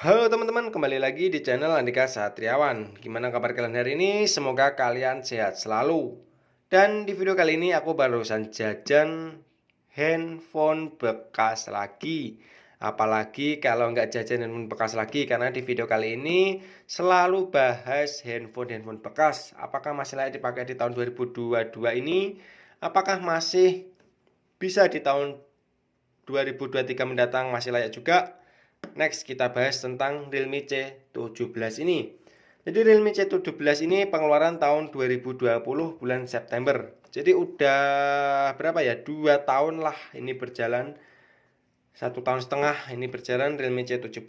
Halo teman-teman, kembali lagi di channel Andika Satriawan. Gimana kabar kalian hari ini? Semoga kalian sehat selalu. Dan di video kali ini aku barusan jajan handphone bekas lagi. Apalagi kalau nggak jajan handphone bekas lagi, karena di video kali ini selalu bahas handphone bekas. Apakah masih layak dipakai di tahun 2022 ini? Apakah masih bisa di tahun 2023 mendatang masih layak juga? Next kita bahas tentang Realme C17 ini. Jadi Realme C17 ini pengeluaran tahun 2020 bulan September. Jadi udah berapa ya? 2 tahun lah ini berjalan. 1 tahun setengah ini berjalan Realme C17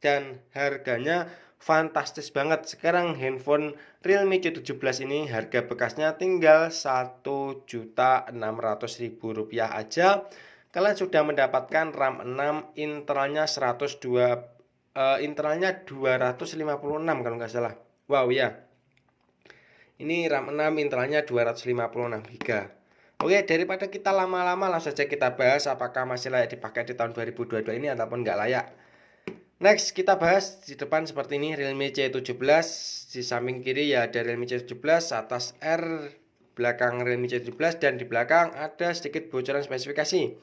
dan harganya fantastis banget. Sekarang handphone Realme C17 ini harga bekasnya tinggal Rp1.600.000 aja. Kalian sudah mendapatkan RAM 6, internalnya 102, internalnya 256 kalau nggak salah. Wow ya. Ini RAM 6, internalnya 256 GB. Oke, daripada kita lama-lama, langsung saja kita bahas apakah masih layak dipakai di tahun 2022 ini ataupun nggak layak. Next, kita bahas di depan seperti ini Realme C17. Di samping kiri ya ada Realme C17, atas R, belakang Realme C17, dan di belakang ada sedikit bocoran spesifikasi,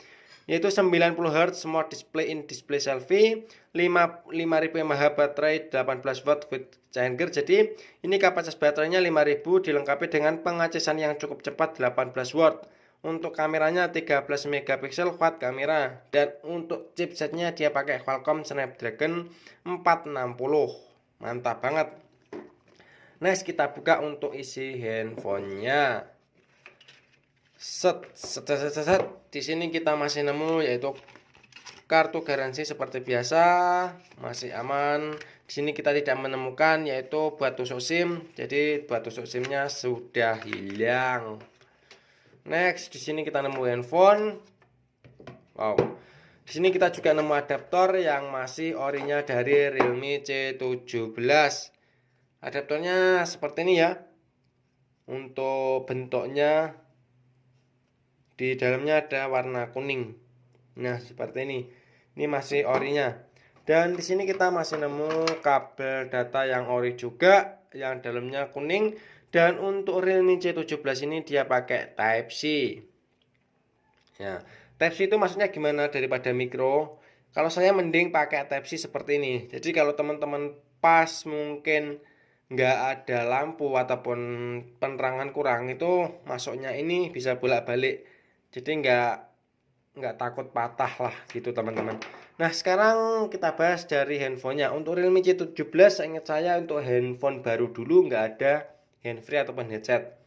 yaitu 90 Hz Smart Display in Display Selfie, 5000 mAh baterai 18 watt with charger. Jadi ini kapasitas baterainya 5000 dilengkapi dengan pengacasan yang cukup cepat 18 watt. Untuk kameranya 13 megapiksel quad kamera, dan untuk chipsetnya dia pakai Qualcomm Snapdragon 460. Mantap banget. Next kita buka untuk isi handphonenya. Set. Di sini kita masih nemu yaitu kartu garansi seperti biasa, masih aman. Di sini kita tidak menemukan yaitu buat tusuk SIM. Jadi buat tusuk SIM-nya sudah hilang. Next, di sini kita nemu handphone. Wow. Di sini kita juga nemu adaptor yang masih orinya dari Realme C17. Adaptornya seperti ini ya. Untuk bentuknya di dalamnya ada warna kuning. Nah, seperti ini. Ini masih orinya. Dan di sini kita masih nemu kabel data yang ori juga, yang dalamnya kuning. Dan untuk Realme C17 ini dia pakai Type-C. Ya, Type-C itu maksudnya gimana daripada micro? Kalau saya mending pakai Type-C seperti ini. Jadi kalau teman-teman pas mungkin nggak ada lampu ataupun penerangan kurang, itu masuknya ini bisa bolak-balik. Jadi nggak takut patah lah gitu teman-teman. Nah, sekarang kita bahas dari handphonenya. Untuk Realme C17, ingat saya untuk handphone baru dulu nggak ada handfree ataupun headset.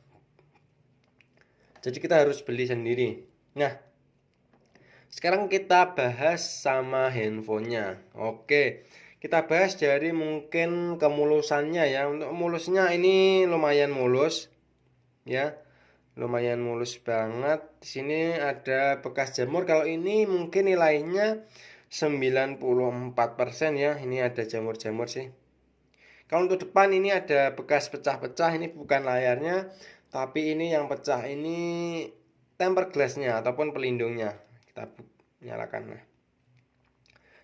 Jadi kita harus beli sendiri. Nah, sekarang kita bahas sama handphonenya. Oke, kita bahas dari mungkin kemulusannya ya. Untuk mulusnya ini lumayan mulus ya. Lumayan mulus banget. Di sini ada bekas jamur. Kalau ini mungkin nilainya 94% ya. Ini ada jamur-jamur sih. Kalau untuk depan ini ada bekas pecah-pecah. Ini bukan layarnya, tapi ini yang pecah ini tempered glassnya ataupun pelindungnya. Kita nyalakan. Nah,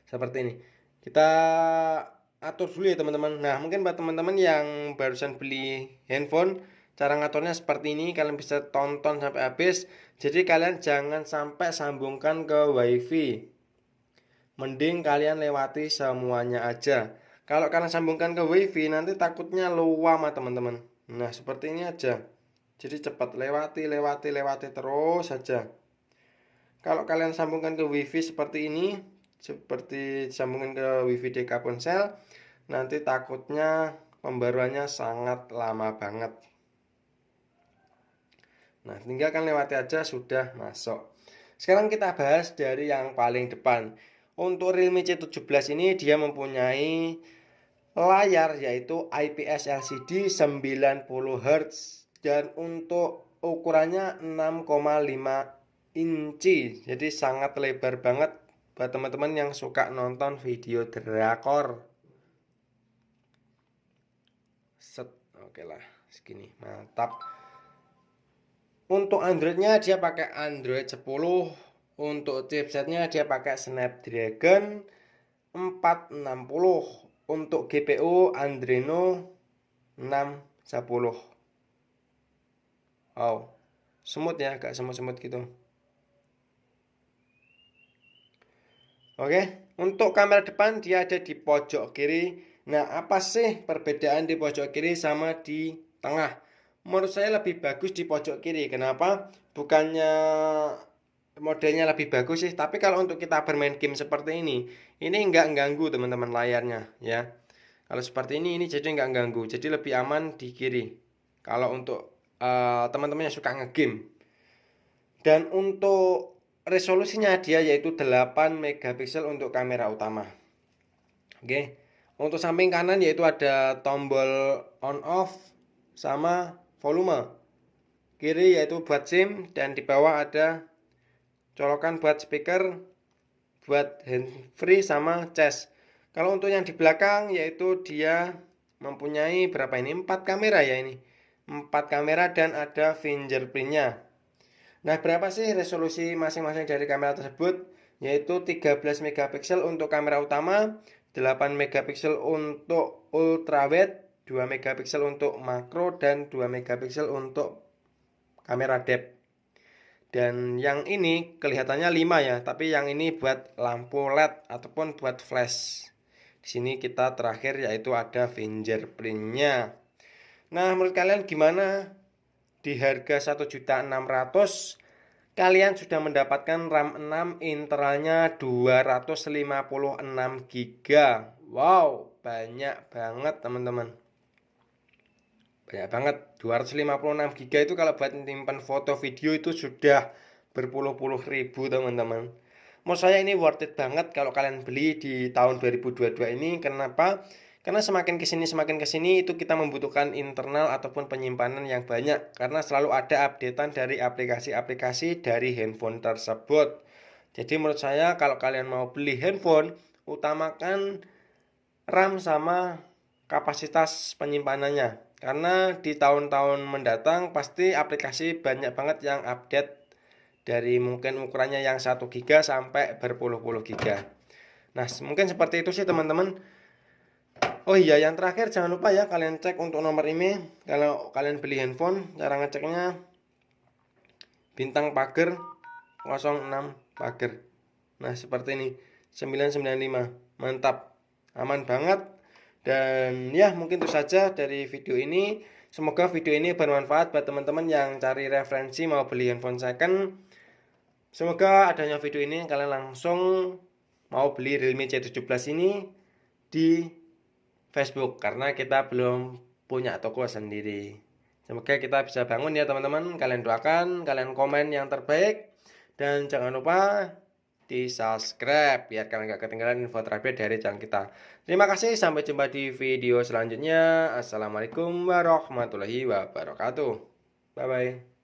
seperti ini. Kita atur dulu ya teman-teman. Nah, mungkin buat teman-teman yang barusan beli handphone, cara ngaturnya seperti ini. Kalian bisa tonton sampai habis. Jadi kalian jangan sampai sambungkan ke wifi. Mending kalian lewati semuanya aja. Kalau kalian sambungkan ke wifi, nanti takutnya luam teman-teman. Nah, seperti ini aja. Jadi cepat lewati terus saja. Kalau kalian sambungkan ke wifi seperti ini, seperti sambungkan ke wifi DK ponsel, nanti takutnya pembaruannya sangat lama banget. Nah, tinggal kalian lewati aja sudah masuk. Sekarang kita bahas dari yang paling depan. Untuk Realme C17 ini dia mempunyai layar yaitu IPS LCD 90 Hz, dan untuk ukurannya 6,5 inci. Jadi sangat lebar banget buat teman-teman yang suka nonton video drakor. Oke lah, segini mantap. Untuk Androidnya dia pakai Android 10. Untuk chipsetnya dia pakai Snapdragon 460. Untuk GPU Adreno 610. Wow, semut ya, agak semut-semut gitu. Oke, untuk kamera depan dia ada di pojok kiri. Nah, apa sih perbedaan di pojok kiri sama di tengah? Menurut saya lebih bagus di pojok kiri. Kenapa? Bukannya modelnya lebih bagus sih, tapi kalau untuk kita bermain game seperti ini nggak ganggu teman-teman layarnya ya. Kalau seperti ini jadi nggak ganggu, jadi lebih aman di kiri. Kalau untuk teman-teman yang suka ngegame. Dan untuk resolusinya dia yaitu 8 megapiksel untuk kamera utama. Oke. Untuk samping kanan yaitu ada tombol on off sama volume. Kiri yaitu buat SIM dan di bawah ada colokan buat speaker, buat handsfree sama cas. Kalau untuk yang di belakang yaitu dia mempunyai berapa ini? 4 kamera ya ini. 4 kamera dan ada fingerprintnya. Nah, berapa sih resolusi masing-masing dari kamera tersebut? Yaitu 13 megapiksel untuk kamera utama, 8 megapiksel untuk ultrawide, 2 megapiksel untuk makro, dan 2 megapiksel untuk kamera depth. Dan yang ini kelihatannya 5 ya, tapi yang ini buat lampu LED ataupun buat flash. Di sini kita terakhir yaitu ada fingerprintnya. Nah, menurut kalian gimana? Di harga 1.600.000 kalian sudah mendapatkan RAM 6 internalnya 256 GB. Wow, banyak banget teman-teman. Banyak banget. 256 GB itu kalau buat menyimpan foto video itu sudah berpuluh-puluh ribu teman-teman. Menurut saya ini worth it banget kalau kalian beli di tahun 2022 ini. Kenapa? Karena semakin kesini itu kita membutuhkan internal ataupun penyimpanan yang banyak. Karena selalu ada updatean dari aplikasi-aplikasi dari handphone tersebut. Jadi menurut saya kalau kalian mau beli handphone, utamakan RAM sama kapasitas penyimpanannya. Karena di tahun-tahun mendatang pasti aplikasi banyak banget yang update dari mungkin ukurannya yang 1 GB sampai berpuluh-puluh GB. Nah, mungkin seperti itu sih teman-teman. Oh iya, yang terakhir jangan lupa ya kalian cek untuk nomor email. Kalau kalian beli handphone, cara ngeceknya bintang pagar 06 pagar. Nah, seperti ini 995. Mantap. Aman banget. Dan ya, mungkin itu saja dari video ini. Semoga video ini bermanfaat buat teman-teman yang cari referensi mau beli handphone second. Semoga adanya video ini kalian langsung mau beli Realme C17 ini di Facebook karena kita belum punya toko sendiri. Semoga kita bisa bangun ya teman-teman. Kalian doakan, kalian komen yang terbaik dan jangan lupa di subscribe biar kalian gak ketinggalan info terupdate dari channel kita. Terima kasih, sampai jumpa di video selanjutnya. Assalamualaikum warahmatullahi wabarakatuh. Bye bye.